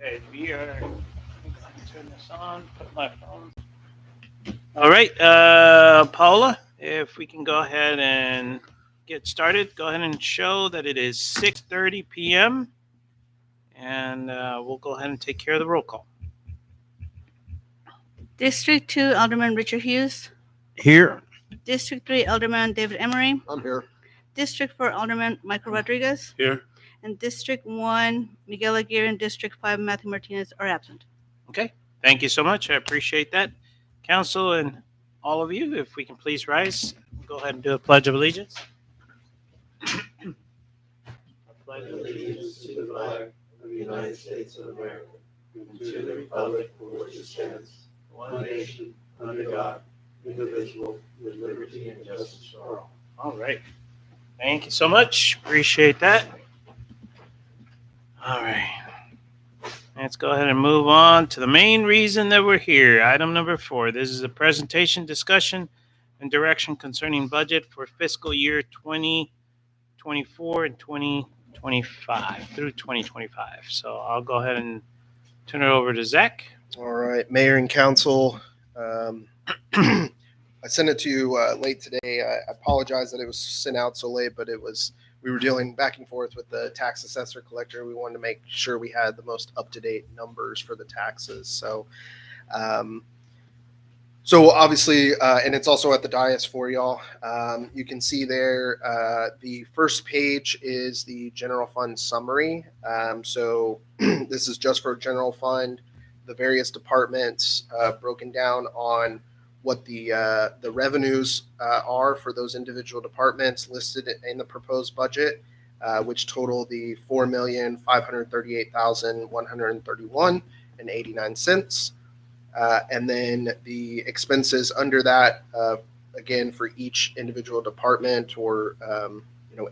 Okay, we are. I'm going to turn this on. Put my phone. All right, Paula, if we can go ahead and get started, go ahead and show that it is 6:30 p.m. and we'll go ahead and take care of the roll call. District 2, Alderman Richard Hughes. Here. District 3, Alderman David Emery. I'm here. District 4, Alderman Michael Rodriguez. Here. And District 1, Miguel Aguirre, and District 5, Matthew Martinez are absent. Okay, thank you so much. I appreciate that. Council and all of you, if we can please rise, go ahead and do a Pledge of Allegiance. I pledge Allegiance to the flag of the United States of America and to the republic for which it stands, one nation, under God, indivisible, with liberty and justice for all. All right. Thank you so much. Appreciate that. All right. Let's go ahead and move on to the main reason that we're here. Item number 4. This is a presentation, discussion, and direction concerning budget for fiscal year 2024 and 2025 through 2025. So I'll go ahead and turn it over to Zach. All right, Mayor and Council. I sent it to you late today. I apologize that it was sent out so late, but we were dealing back and forth with the tax assessor collector. We wanted to make sure we had the most up-to-date numbers for the taxes. So obviously, and it's also at the dais for y'all. You can see there, the first page is the general fund summary. So this is just for general fund, the various departments broken down on what the revenues are for those individual departments listed in the proposed budget, which total the $4,538,131.89. And then the expenses under that, again, for each individual department or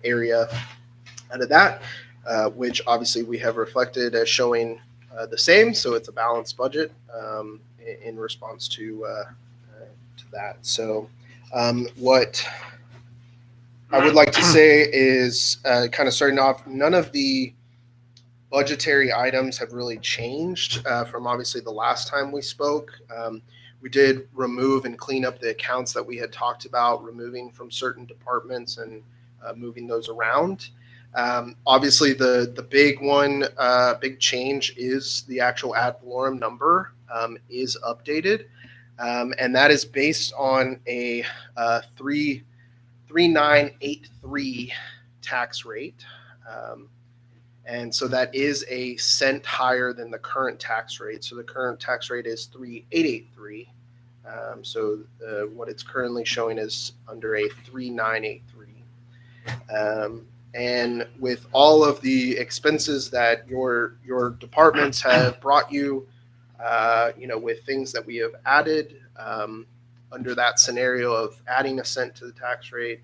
area out of that, which obviously we have reflected as showing the same. So it's a balanced budget in response to that. So what I would like to say is kind of starting off, none of the budgetary items have really changed from obviously the last time we spoke. We did remove and clean up the accounts that we had talked about removing from certain departments and moving those around. Obviously, the big change is the actual ad valorem number is updated. And that is based on a 3.3983 tax rate. And so that is a cent higher than the current tax rate. So the current tax rate is 3.883. So what it's currently showing is under a 3.983. And with all of the expenses that your departments have brought you, with things that we have added under that scenario of adding a cent to the tax rate,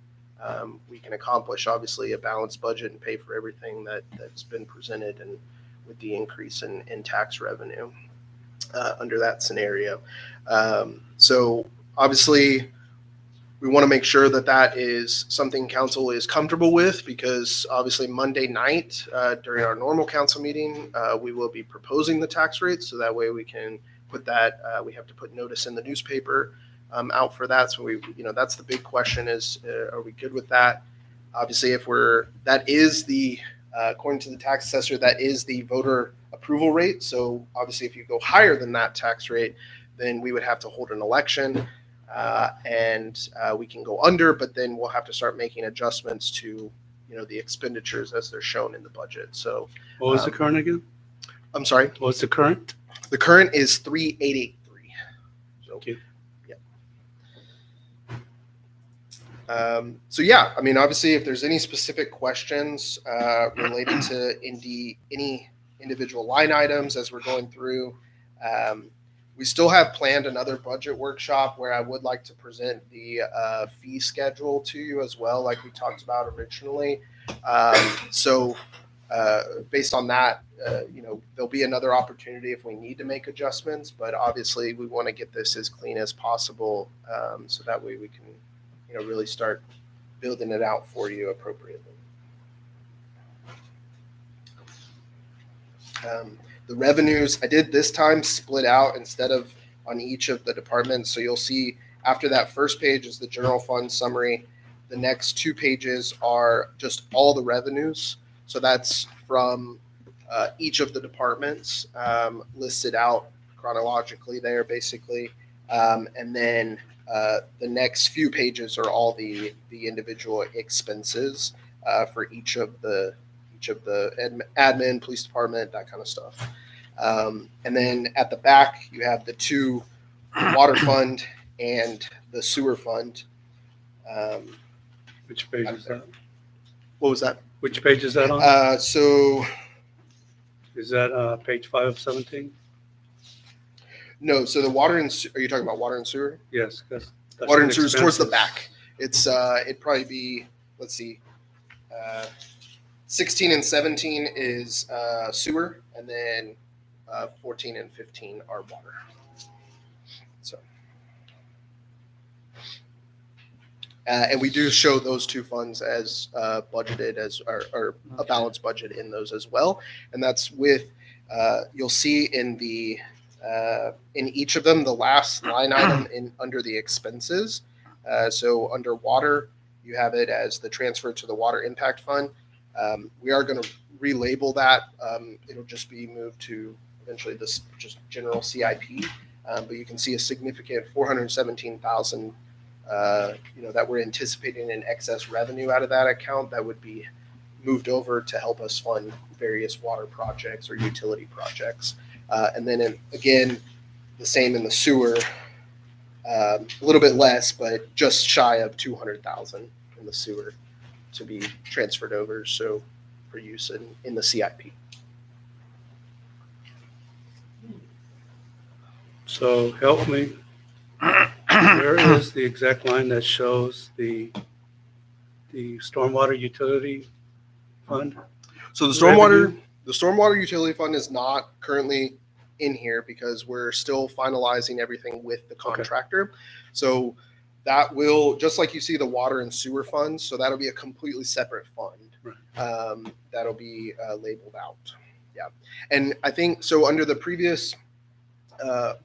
we can accomplish obviously a balanced budget and pay for everything that's been presented, and with the increase in tax revenue under that scenario. So obviously we want to make sure that is something council is comfortable with, because obviously Monday night during our normal council meeting, we will be proposing the tax rate. So that way we can put that, we have to put notice in the newspaper out for that. So that's the big question is, are we good with that? Obviously, that is the, according to the tax assessor, that is the voter approval rate. So obviously if you go higher than that tax rate, then we would have to hold an election. And we can go under, but then we'll have to start making adjustments to, the expenditures as they're shown in the budget. So what was the current again? I'm sorry. What's the current? The current is 3.883. So, thank you. Yeah. Obviously, if there's any specific questions related to any individual line items as we're going through, we still have planned another budget workshop where I would like to present the fee schedule to you as well, like we talked about originally. Based on that, there'll be another opportunity if we need to make adjustments, but obviously we want to get this as clean as possible, so that way we can, really start building it out for you appropriately. The revenues I did this time split out instead of on each of the departments. So you'll see after that first page is the general fund summary. The next 2 pages are just all the revenues. So that's from each of the departments listed out chronologically there, basically. And then the next few pages are all the individual expenses for each of the admin, police department, that kind of stuff. And then at the back, you have the 2 water fund and the sewer fund. Which page is that? What was that? Which page is that on? So Is that page 5 of 17? no, so the water and are you talking about water and sewer? Yes, that's Water an and sewer is towards the expenses. back. It's it'd probably be, let's see, 16 and 17 is sewer, and then 14 and 15 are water. So, and we do show those 2 funds as budgeted as or a balanced budget in those as well, and that's with you'll see in the in each of them the last line item in under the expenses. So under water, you have it as the transfer to the water impact fund. We are going to relabel that. It'll just be moved to eventually this just general CIP. But you can see a significant 417,000, that we're anticipating in excess revenue out of that account that would be moved over to help us fund various water projects or utility projects. And then again, the same in the sewer, a little bit less, but just shy of 200,000 in the sewer to be transferred over. So for use in the CIP. So help me. Where is the exact line that shows the stormwater utility fund? So the Revenue? stormwater utility fund is not currently in here because we're still finalizing everything with the contractor. So that will, just like you see the water and sewer funds, so that'll be a completely separate fund. Right. That'll be labeled out. Yeah. And I think, so under the previous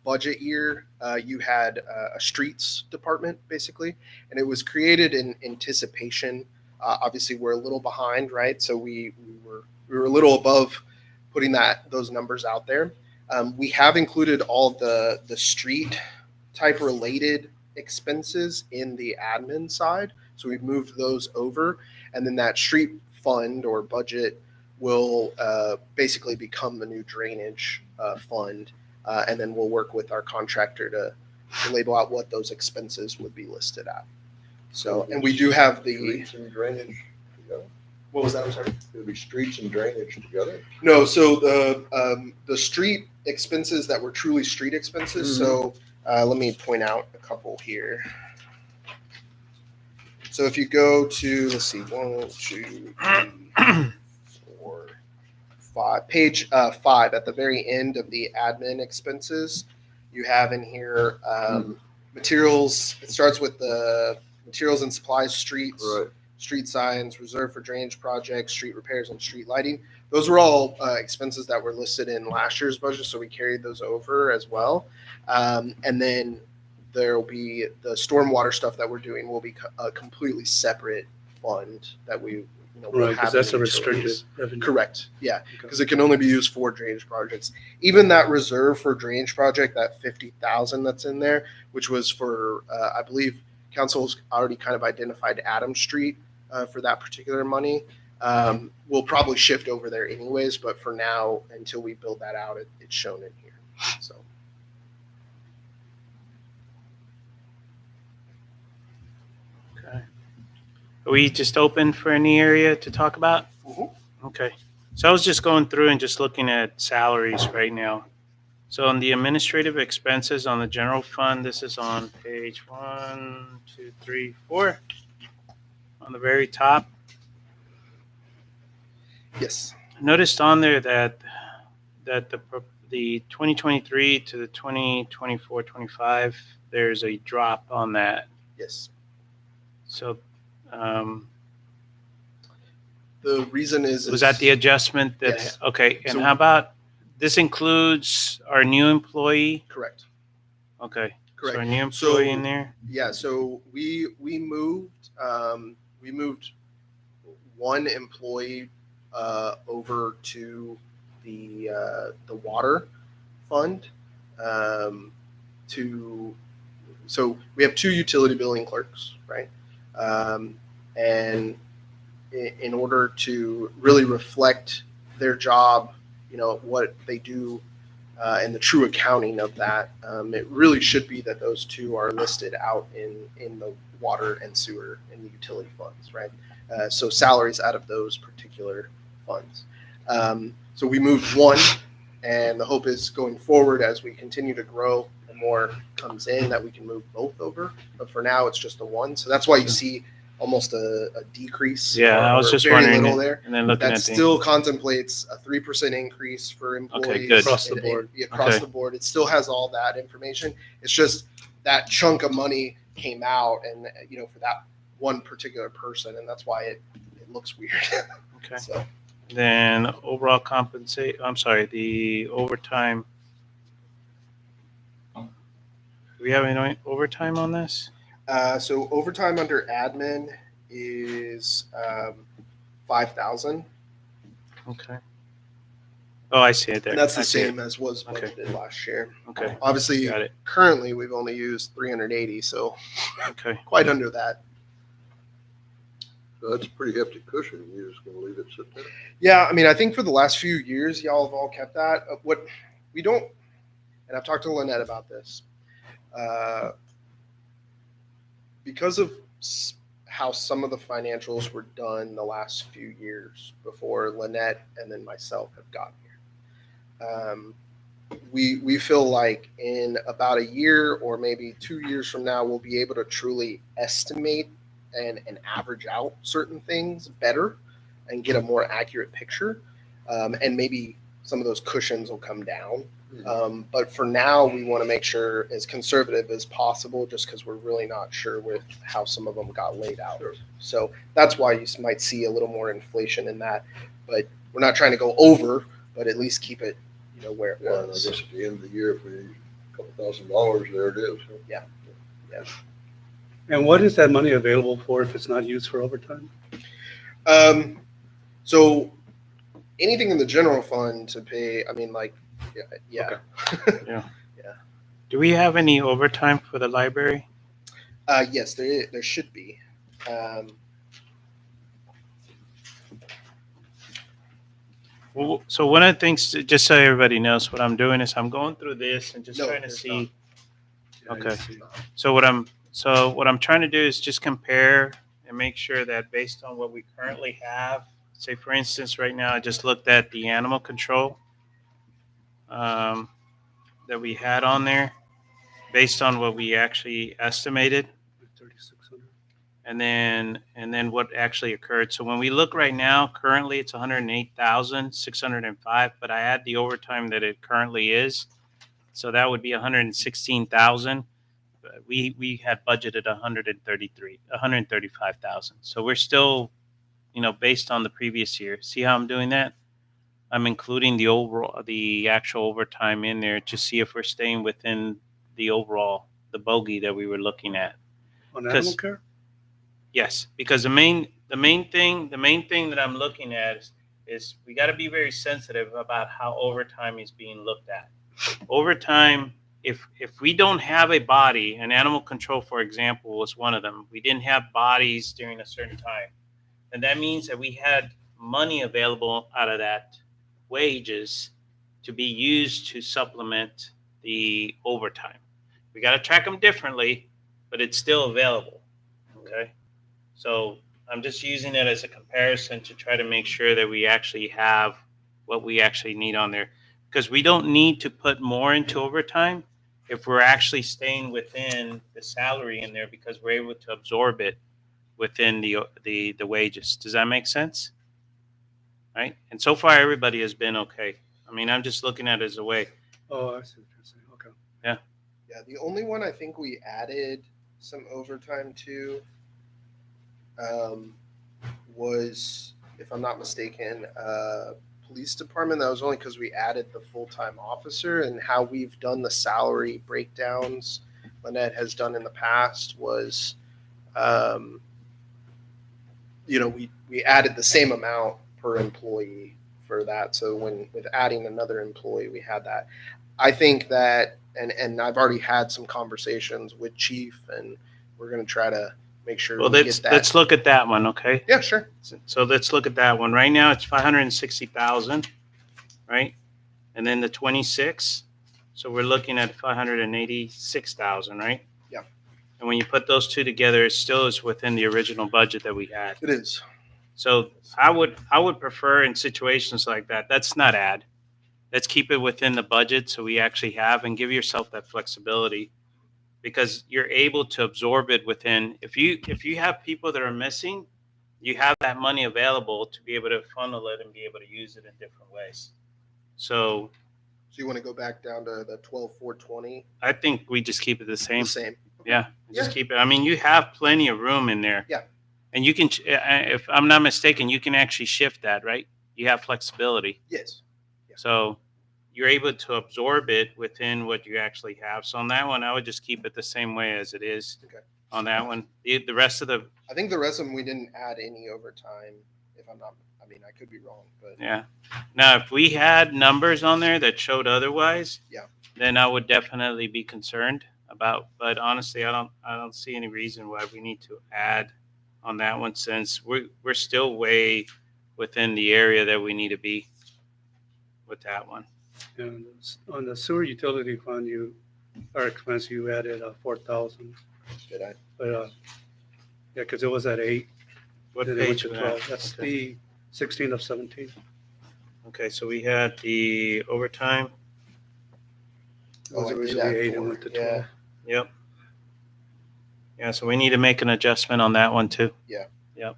budget year, you had a streets department basically, and it was created in anticipation. Obviously we're a little behind, right? So we were a little above putting those numbers out there. We have included all the street type related expenses in the admin side. So we've moved those over, and then that street fund or budget will basically become the new drainage fund. And then we'll work with our contractor to label out what those expenses would be listed at. So, and we do have the, Streets and drainage together? what was that? I'm sorry. It'll be streets and drainage together? No, so the street expenses that were truly street expenses. So let me point out a couple here. So if you go to, let's see, 1, 2, 3, 4, 5, page 5 at the very end of the admin expenses, you have in here materials. It starts with the materials and supplies, streets. Right. Street signs, reserved for drainage projects, street repairs, and street lighting. Those were all expenses that were listed in last year's budget, so we carried those over as well. And then there will be the stormwater stuff that we're doing will be a completely separate fund that we, will Right, have because that's a in restricted utilities. revenue. Correct. Yeah, Okay. because it can only be used for drainage projects. Even that reserve for drainage project, that 50,000 that's in there, which was for, I believe, council's already kind of identified Adams Street for that particular money. We'll probably shift over there anyways, but for now, until we build that out, it's shown in here. So. Okay. Are we just open for any area to talk about? Mhm. Okay. So I was just going through and just looking at salaries right now. So on the administrative expenses on the general fund, this is on page 1, 2, 3, 4. On the very top, Yes. I noticed on there that the 2023 to the 2024-25, there's a drop on that. Yes. So The reason is was that the adjustment that? Yes. Okay, and So- how about this includes our new employee. Correct. Okay. So Correct. our new employee in there. Yeah, so we moved one employee over to the water fund to so we have two utility billing clerks, right? And in order to really reflect their job, what they do and the true accounting of that, it really should be that those two are listed out in the water and sewer and the utility funds, right? So salaries out of those particular funds. So we moved one, and the hope is going forward as we continue to grow and more comes in that we can move both over. But for now, it's just the one. So that's why you see almost a decrease. Yeah, I was or just very wondering. little there. And then looking That at the still contemplates a 3% increase for employees good. Across the board. Across Okay. the board, it still has all that information. It's just that chunk of money came out, and for that one particular person, and that's why it looks weird. okay. So Then overall compensate. I'm sorry, the overtime. Do we have any overtime on this? so overtime under admin is 5,000, Okay. Oh, I see it there. and that's I the see it. same as was Okay. budgeted last year. Okay. Obviously, Got it. currently we've only used 380, so Okay. quite under that. So that's a pretty hefty cushion. You're just gonna leave it sit there. Yeah, I mean, I think for the last few years, y'all have all kept that. What we don't, and I've talked to Lynette about this, because of how some of the financials were done the last few years before Lynette and then myself have gotten here. We feel like in about a year or maybe 2 years from now, we'll be able to truly estimate and average out certain things better and get a more accurate picture. And maybe some of those cushions will come down. But for now, we want to make sure as conservative as possible, just because we're really not sure with how some of them got laid out. So that's why you might see a little more inflation in that. But we're not trying to go over, but at least keep it, where it Yeah, and I was. guess at the end of the year, if we need a couple $1,000, there it is. And what is that money available for if it's not used for overtime? So anything in the general fund to pay, I mean, like, yeah. Do we have any overtime for the library? Yes, there should be. Well, so one of the things, just so everybody knows, what I'm doing is I'm going through this and just No, trying to there's see. Yeah, I Okay. see. So what I'm trying to do is just compare and make sure that based on what we currently have, say for instance, right now I just looked at the animal control that we had on there, based on what we actually estimated, 3,600. and then what actually occurred. So when we look right now, currently it's 108,605, but I add the overtime that it currently is, so that would be 116,000. We had budgeted 135,000. So we're still, based on the previous year. See how I'm doing that? I'm including the actual overtime in there to see if we're staying within the bogey that we were looking at. On 'Cause- animal care? Yes, because the main thing that I'm looking at is we got to be very sensitive about how overtime is being looked at. Overtime, if we don't have a body, and animal control, for example, was one of them. We didn't have bodies during a certain time, and that means that we had money available out of that wages to be used to supplement the overtime. We got to track them differently, but it's still available. Okay. So I'm just using it as a comparison to try to make sure that we actually have what we actually need on there, because we don't need to put more into overtime if we're actually staying within the salary in there, because we're able to absorb it within the wages. Does that make sense? Right? And so far everybody has been okay. I mean, I'm just looking at it as a way. Oh, I see what you're saying. Okay. Yeah, the only one I think we added some overtime to was, if I'm not mistaken, police department, that was only because we added the full-time officer, and how we've done the salary breakdowns Lynette has done in the past was, we added the same amount per employee for that. So with adding another employee, we had that. I think that, and I've already had some conversations with Chief, and we're going to try to make sure Well, we let's get that. let's look at that one, okay? Yeah, sure. So let's look at that one. Right now, it's 560,000, right? And then the 26. So we're looking at 586,000, right? Yeah. And when you put those two together, it still is within the original budget that we had. It is. So I would prefer in situations like that. That's not add. Let's keep it within the budget so we actually have, and give yourself that flexibility, because you're able to absorb it within. If you have people that are missing, you have that money available to be able to funnel it and be able to use it in different ways. So So you want to go back down to the 12,420? I think we just keep it the same. The same. Yeah, just Yeah. keep it. I mean, you have plenty of room in there. Yeah. And you can, if I'm not mistaken, you can actually shift that, right? You have flexibility. Yes. So you're able to absorb it within what you actually have. So on that one, I would just keep it the same way as it is. Okay. On that one, the rest of the, I think the rest of them, we didn't add any overtime, if I'm not, I mean, I could be wrong, but yeah. Now, if we had numbers on there that showed otherwise, Yeah. then I would definitely be concerned about. But honestly, I don't see any reason why we need to add on that one, since we're still way within the area that we need to be with that one. And on the sewer utility fund, our expense, you added 4,000. did I? But, yeah, because it was at 8, What then it went page to was 12. that? That's Okay. the 16 of 17. Okay, so we had the overtime. It was I did originally add 8 and 4. went to Yeah. 12. Yep. Yeah, so we need to make an adjustment on that one too. Yeah. Yep.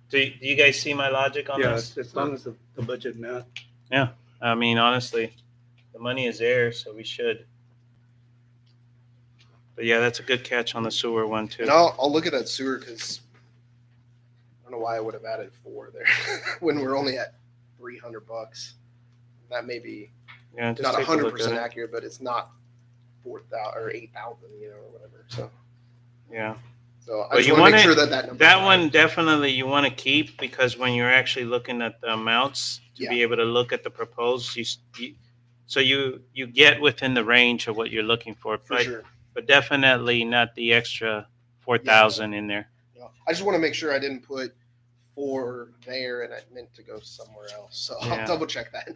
Do you guys see my logic on Yeah, this? as long as the budget math. I mean, honestly, the money is there, so we should. But yeah, that's a good catch on the sewer one too. And I'll look at that sewer, because I don't know why I would have added 4 there when we're only at $300. That may be Yeah, just not take a look 100% at it. accurate, but it's not 4,000 or 8,000, or whatever. So Yeah, I But just you want to want make it- sure that number. that one definitely you want to keep, because when you're actually looking at the amounts to be able to look at the proposed, so you get within the range of what you're looking for. For sure. But definitely not the extra 4,000 in there. Yeah. I just want to make sure I didn't put 4 there and I meant to go somewhere else. So Yeah. I'll double check that.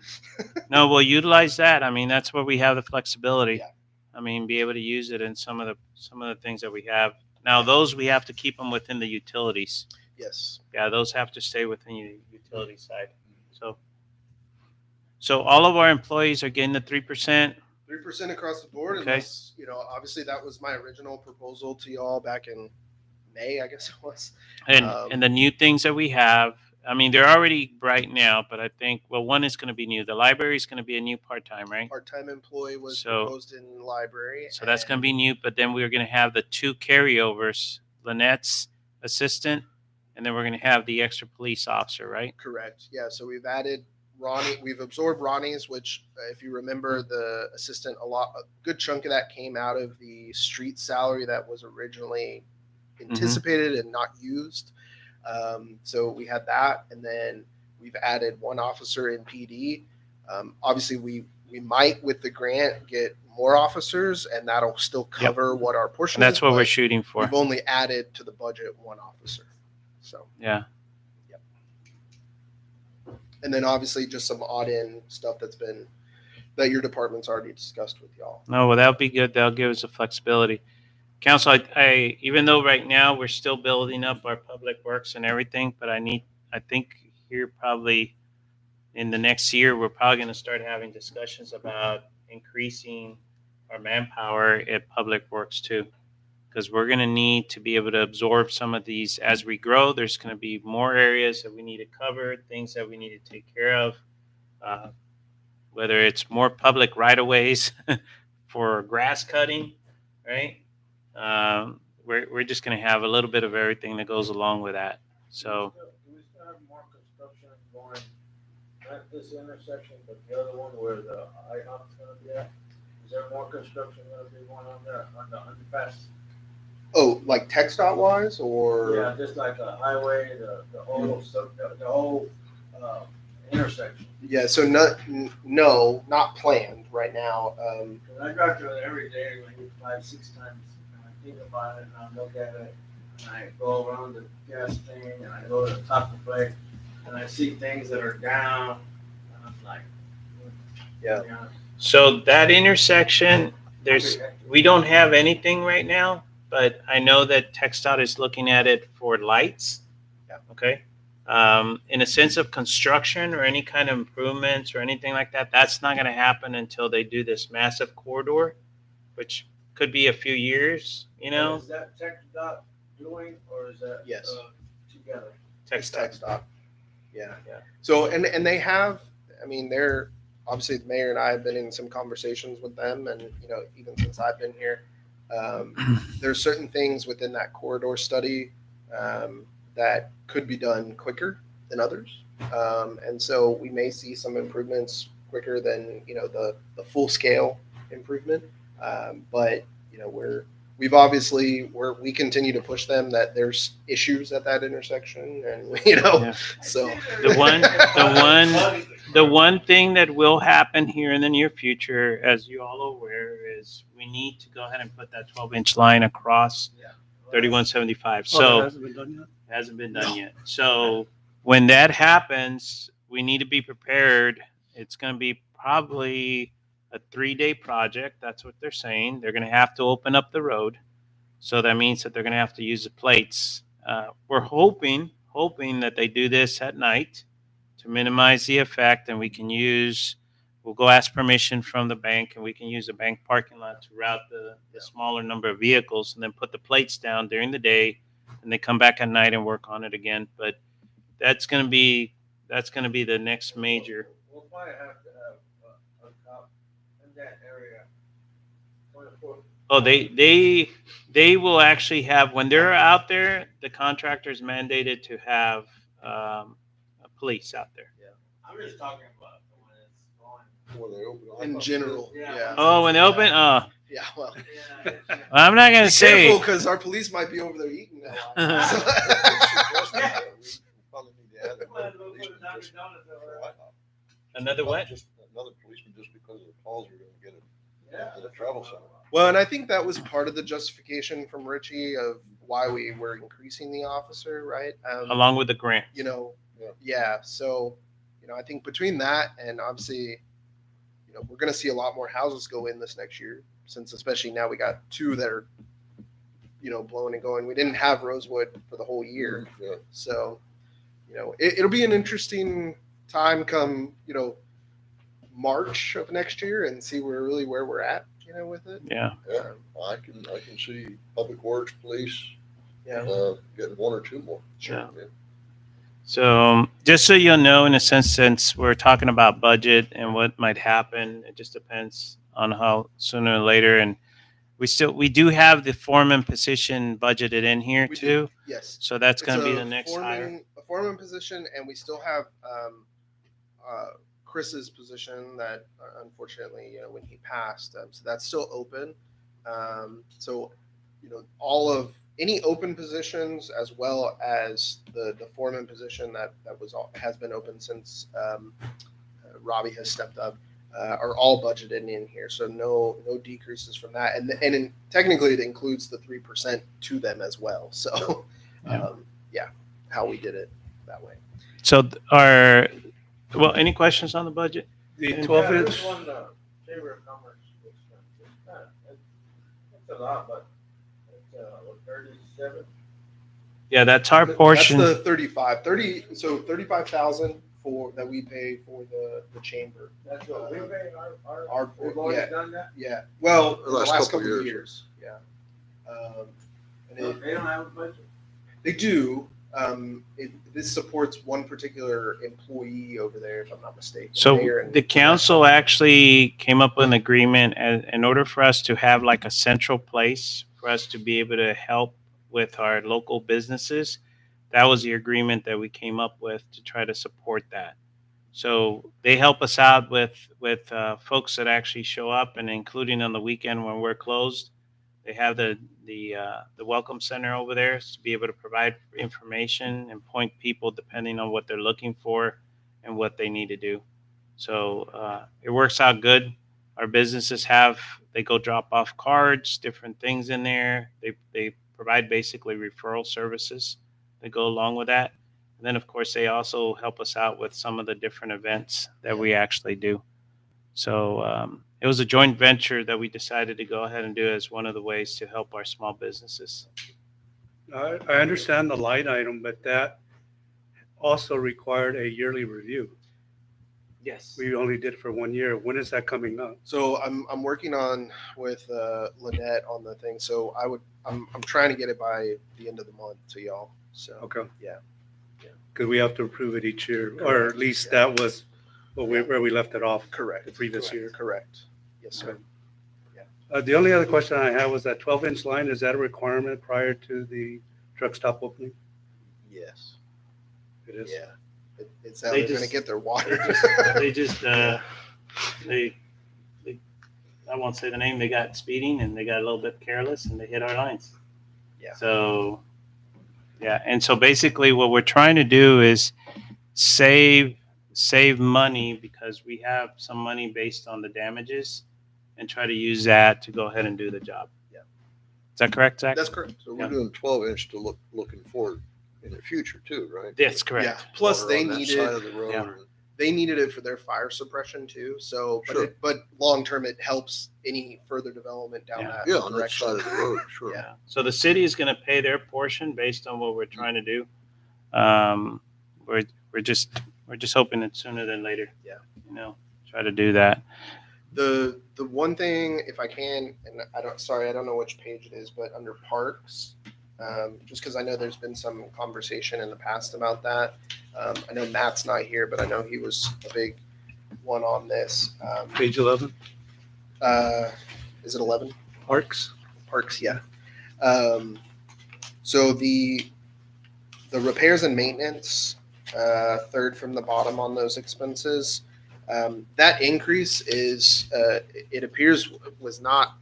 No, we'll utilize that. I mean, that's where we have the flexibility. Yeah. I mean, be able to use it in some of the things that we have. Now, those we have to keep them within the utilities. Yes. Yeah, those have to stay within the utility side. So all of our employees are getting the 3%. 3% across the board. Okay. Unless, obviously that was my original proposal to y'all back in May, I guess it was. And the new things that we have, I mean, they're already right now, but I think, well, one is going to be new. The library is going to be a new part-time, right? Part-time employee was So- proposed in the library. So that's going to be new, but then we're going to have the 2 carryovers, Lynette's assistant, and then we're going to have the extra police officer, right? Correct. Yeah. So we've added Ronnie. We've absorbed Ronnie's, which, if you remember, a good chunk of that came out of the street salary that was originally anticipated and not used. So we had that, and then we've added 1 officer in PD. Obviously, we might, with the grant, get more officers, and that'll still cover what our portion And that's is. what we're but shooting for. We've only added to the budget 1 officer. So, Yeah. and then obviously just some odd-in stuff that your department's already discussed with y'all. No, well, that'll be good. That'll give us the flexibility. Council, I even though right now we're still building up our public works and everything, but I think here probably in the next year, we're probably going to start having discussions about increasing our manpower at public works too. Because we're going to need to be able to absorb some of these as we grow. There's going to be more areas that we need to cover, things that we need to take care of, whether it's more public right-of-ways for grass cutting, right? We're just going to have a little bit of everything that goes along with that. So Do we still have more construction going not this intersection, but the other one where the IHOP's gonna be at? Is there more construction gonna be going on there, on the underpass? Oh, like text dot wise or? Yeah, just like a highway, the whole, the whole, intersection. Yeah, so no, not planned right now. 'Cause I drive through it every day, like 5, 6 times, and I think about it, and I look at it, and I go around the gas thing, and I go to the top of the plate, and I see things that are down, and I'm like, Yeah. So that intersection, we don't have anything right now, but I know that TxDOT is looking at it for lights. Yeah. Okay. In a sense of construction or any kind of improvements or anything like that, that's not going to happen until they do this massive corridor, which could be a few years, you know. Is that Tech Dot doing, or is that? Yes. Together? It's TxDOT. text dot. Yeah. Yeah. So and they have. I mean, they're obviously the mayor and I have been in some conversations with them, and even since I've been here, there's certain things within that corridor study that could be done quicker than others, and so we may see some improvements quicker than the full scale improvement. But we continue to push them that there's issues at that intersection, and Yeah. so The one thing that will happen here in the near future, as you all are aware, is we need to go ahead and put that 12-inch line across 3175. Oh, that So hasn't been done yet? it hasn't been done yet. So when that happens, we need to be prepared. It's going to be probably a 3-day project. That's what they're saying. They're going to have to open up the road. So that means that they're going to have to use the plates. We're hoping that they do this at night to minimize the effect, and we'll go ask permission from the bank, and we can use the bank parking lot to route the smaller number of vehicles, and then put the plates down during the day, and they come back at night and work on it again. But that's going to be the next major. We'll probably have to have a cop in that area. 24. Oh, they will actually have, when they're out there, the contractor's mandated to have a police out there. I'm just talking about the one that's going. Before they open. in general, yeah. Oh, when they open, Yeah, well, Yeah, I'm not going to say. careful because our police might be over there eating now. Probably need to add another policeman just for IHOP. Another what? Just another policeman just because of the calls we're gonna get Yeah. at the travel center. Well, and I think that was part of the justification from Richie of why we were increasing the officer, right? Along with the grant. Yeah. So, I think between that and obviously, we're going to see a lot more houses go in this next year, since especially now we got 2 that are, blowing and going. We didn't have Rosewood for the whole year. Yeah. So, it'll be an interesting time come, March of next year and see where we're at, with it. Yeah. Yeah, I can see Public Works, Police, Yeah. getting 1 or 2 more. Sure. So just so you'll know, in a sense, since we're talking about budget and what might happen, it just depends on how sooner or later. And we do have the foreman position budgeted in here We too. do. Yes. So that's going to It's be a the next hire. A foreman position, and we still have Chris's position that unfortunately, when he passed, so that's still open. So, all of any open positions, as well as the foreman position that has been open since Robbie has stepped up, are all budgeted in here. So no decreases from that, and technically it includes the 3% to them as well. So how we did it that way. So any questions on the budget? The And- 12-inch, This one, Chamber of Commerce. It's a lot, but it's 37. Yeah, that's our portion. That's the 30, 35,000 for that we pay for the chamber. That's what we pay Our- we've always yeah. done that. Yeah. Well, The the last last couple couple of years. years. Yeah. And So they don't have a budget. they do. This supports one particular employee over there, if I'm not mistaken. So Mayor and- the council actually came up with an agreement in order for us to have like a central place for us to be able to help with our local businesses. That was the agreement that we came up with to try to support that. So they help us out with folks that actually show up, and including on the weekend when we're closed. They have the welcome center over there to be able to provide information and point people depending on what they're looking for and what they need to do. So it works out good. Our businesses they go drop off cards, different things in there. They provide basically referral services that go along with that. And then, of course, they also help us out with some of the different events that we actually do. So it was a joint venture that we decided to go ahead and do as one of the ways to help our small businesses. I understand the line item, but that also required a yearly review. Yes. We only did it for 1 year. When is that coming up? So I'm working on with Lynette on the thing. So I'm trying to get it by the end of the month to y'all. So Okay. Yeah. Because we have to approve it each year, or Correct. at least Yeah. that was where we left it off. correct. The previous year. Correct. Yes, sir. Okay. The only other question I have was that 12-inch line, is that a requirement prior to the truck stop opening? Yes. It is. Yeah. It's how They they're going to just- get their water. They just they I won't say the name. They got speeding and they got a little bit careless and they hit our lines. Yeah. So yeah, and so basically what we're trying to do is save money because we have some money based on the damages and try to use that to go ahead and do the job. Yeah. Is that correct, Zach? That's correct. So we're Yeah. doing 12-inch to looking forward in the future too, right? That's correct. Yeah. Plus, Water they on that needed side of the road. Yeah. and- they needed it for their fire suppression too. So, Sure. but long term, it helps any further development down Yeah. that Yeah, on that direction. side of the road, sure. Yeah. So the city is going to pay their portion based on what we're trying to do. We're just hoping it sooner than later. Yeah. Try to do that. The one thing, if I can, and I don't know which page it is, but under parks, just because I know there's been some conversation in the past about that. I know Matt's not here, but I know he was a big one on this. Page 11, Is it 11? parks. Parks, yeah. So the repairs and maintenance, third from the bottom on those expenses, that increase is, it appears was not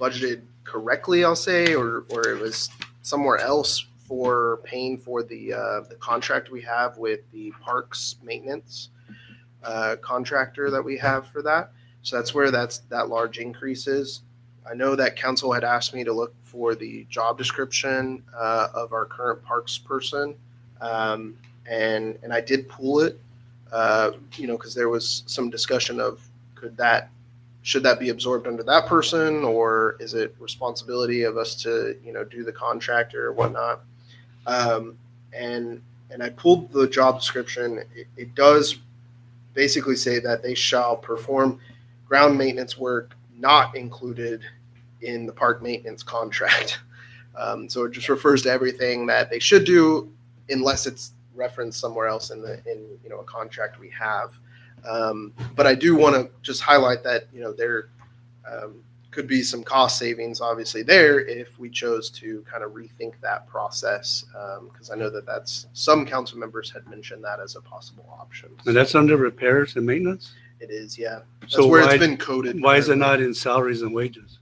budgeted correctly, I'll say, or it was somewhere else for paying for the contract we have with the parks maintenance contractor that we have for that. So that's where that large increase is. I know that council had asked me to look for the job description of our current parks person, and I did pull it, because there was some discussion of should that be absorbed under that person, or is it responsibility of us to do the contract or whatnot? And I pulled the job description. It does basically say that they shall perform ground maintenance work not included in the park maintenance contract. So it just refers to everything that they should do, unless it's referenced somewhere else in a contract we have. But I do want to just highlight that there could be some cost savings, obviously, there if we chose to kind of rethink that process, because I know that's some council members had mentioned that as a possible option. And that's under repairs and maintenance? It is, yeah. That's So where why- it's been coded. Why is it not in salaries and wages?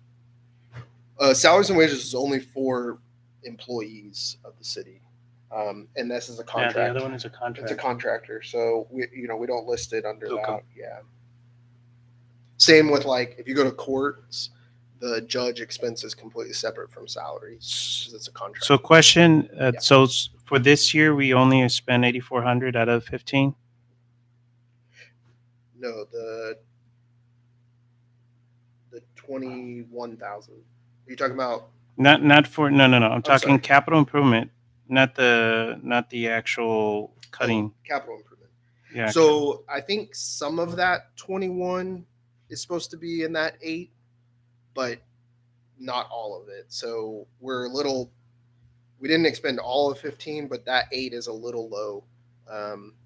Salaries and wages is only for employees of the city, and this is a Yeah, contract. the other one is a It's contract. a contractor, so we don't list it under Okay. that. Yeah. Same with if you go to courts, the judge expense is completely separate from salaries because it's a contract. So question, Yeah. for this year, we only spent 8,400 out of 15? No, the 21,000. Are you talking about? Not for, no. I'm talking sorry. capital improvement, not the actual cutting. Capital improvement. Yeah. So I think some of that 21 is supposed to be in that 8, but not all of it. So we didn't expend all of 15, but that 8 is a little low.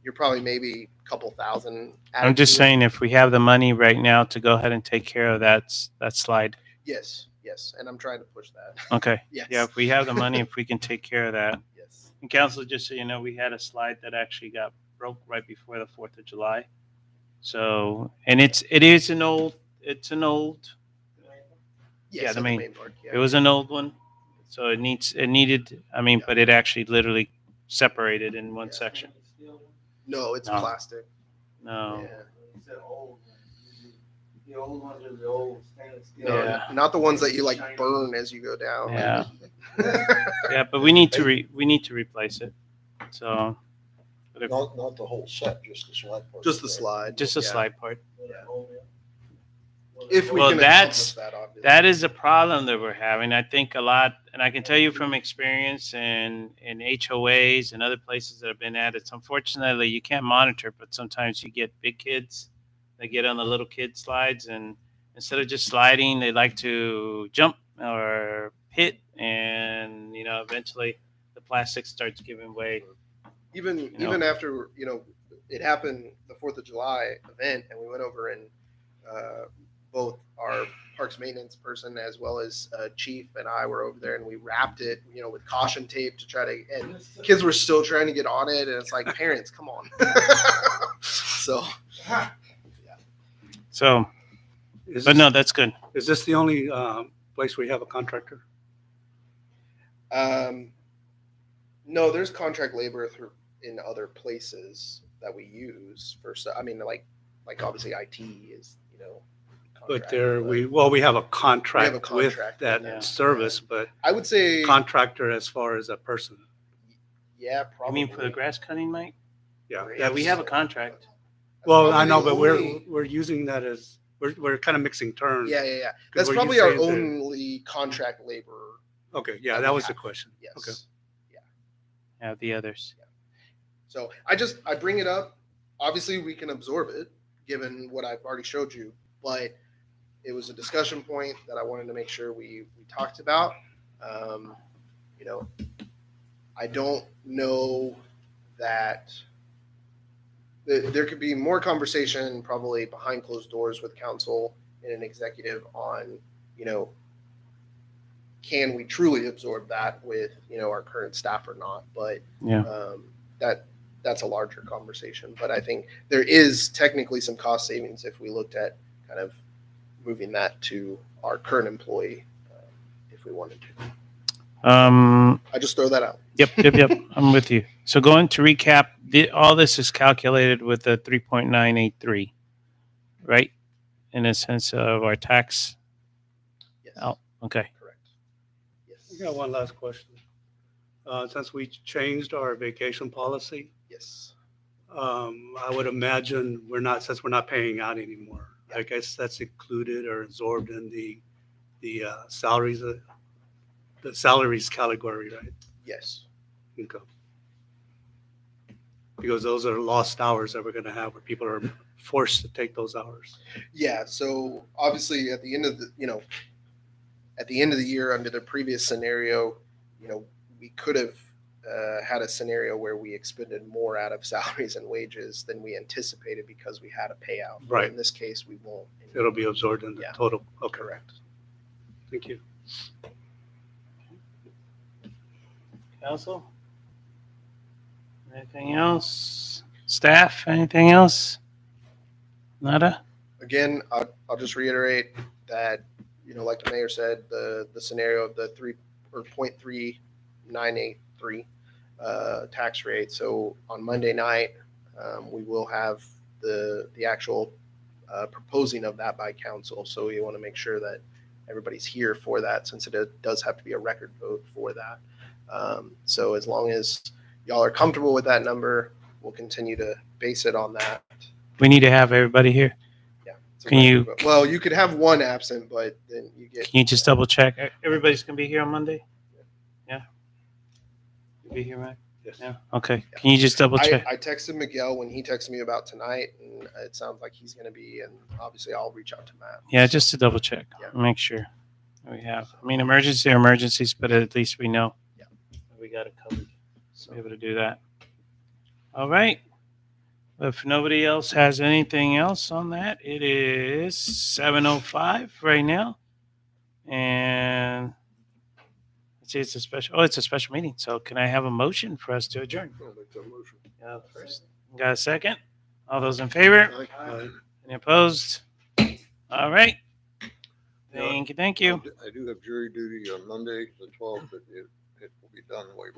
You're probably maybe a couple thousand. I'm added just to it. saying if we have the money right now to go ahead and take care of that slide. Yes. And I'm trying to push that. Okay. Yes. Yeah, if we have the money, if we can take care of that. Yes. And council, just so you know, we had a slide that actually got broke right before the 4th of July. So, and it's an old, Yes, Yeah, at the main- main park. Yeah. it was an old one. So it needed, I mean, but it actually literally separated in one section. No, it's No. plastic. No. Yeah. He said old. The old ones are the old stainless steel. No, Yeah. not the ones that you like burn as you go down. Yeah. Yeah, but we need to replace it. So, but if- Not the whole set, just the slide part. Just the slide. just a yeah. slide part. If we Well, can that's- accomplish that, obviously. That is a problem that we're having. I think a lot, and I can tell you from experience in HOAs and other places that have been at it. Unfortunately, you can't monitor, but sometimes you get big kids that get on the little kid slides, and instead of just sliding, they like to jump or hit, and eventually the plastic starts giving way. even know. even after it happened the 4th of July event, and we went over and both our parks maintenance person as well as chief and I were over there, and we wrapped it with caution tape to try to, and kids were still trying to get on it, and it's like, parents, come on. So So, Is but this- no, that's good. Is this the only place where you have a contractor? no, there's contract labor in other places that we use for I mean, like obviously IT is But contract, there, but we have a contract with contract, that yeah. service, but I would say contractor as far as a person. yeah, I probably. mean, for the grass cutting, Mike? Yeah. Yeah, we have a contract. That's Well, I probably know, the but only- we're using that as, we're kind of mixing terms. yeah. 'Cause That's what you probably our saying there- only contract labor. Okay, yeah, that that we was the have. question. Yes. Okay. Yeah, the others. So I bring it up. Obviously, we can absorb it given what I've already showed you, but it was a discussion point that I wanted to make sure we talked about. I don't know that there could be more conversation probably behind closed doors with council and an executive on, can we truly absorb that with, our current staff or not? But Yeah. that's a larger conversation. But I think there is technically some cost savings if we looked at kind of moving that to our current employee, if we wanted to. I just throw that out. Yep. I'm with you. So going to recap, all this is calculated with a 3.983, right? In a sense of our tax. Yes. Oh, okay. Correct. Yes. I got one last question. Since we changed our vacation policy, Yes. I would imagine since we're not paying out anymore, I guess that's included or absorbed in the salaries, the salaries category, right? Yes. Income. Because those are lost hours that we're going to have where people are forced to take those hours. Yeah. So obviously, at the end of the year, under the previous scenario, we could have had a scenario where we expended more out of salaries and wages than we anticipated because we had a payout. But Right. in this case, we won't. It'll be absorbed in the Yeah. total. Okay, Correct. thank you. Council? Anything else? Staff? Anything else? Nada? Again, I'll just reiterate that, like the mayor said, the scenario of the 0.3983 tax rate. So on Monday night, we will have the actual proposing of that by council. So you want to make sure that everybody's here for that, since it does have to be a record vote for that. So as long as y'all are comfortable with that number, we'll continue to base it on that. We need to have everybody here. Yeah. So Can you- Well, you could have one absent, but then you get. Can you just double check? Everybody's going to be here on Monday? Yeah? You be here, Mike? Yes. Yeah. Okay. Can you just double check? I texted Miguel when he texted me about tonight, and it sounds like he's going to be, and obviously I'll reach out to Matt. Yeah, just to double check. Yeah. Make sure we have. I mean, emergency or emergencies, but at least we know. Yeah. We got it covered. So be able to do that. All right. If nobody else has anything else on that, it is 7:05 right now. And See, it's a special. Oh, it's a special meeting. So can I have a motion for us to adjourn? I'll make that motion. First, got a second? All those in favor? Aye. Any opposed? All right. Yeah. Thank you. I do have jury duty on Monday, the 12th, but it will be done way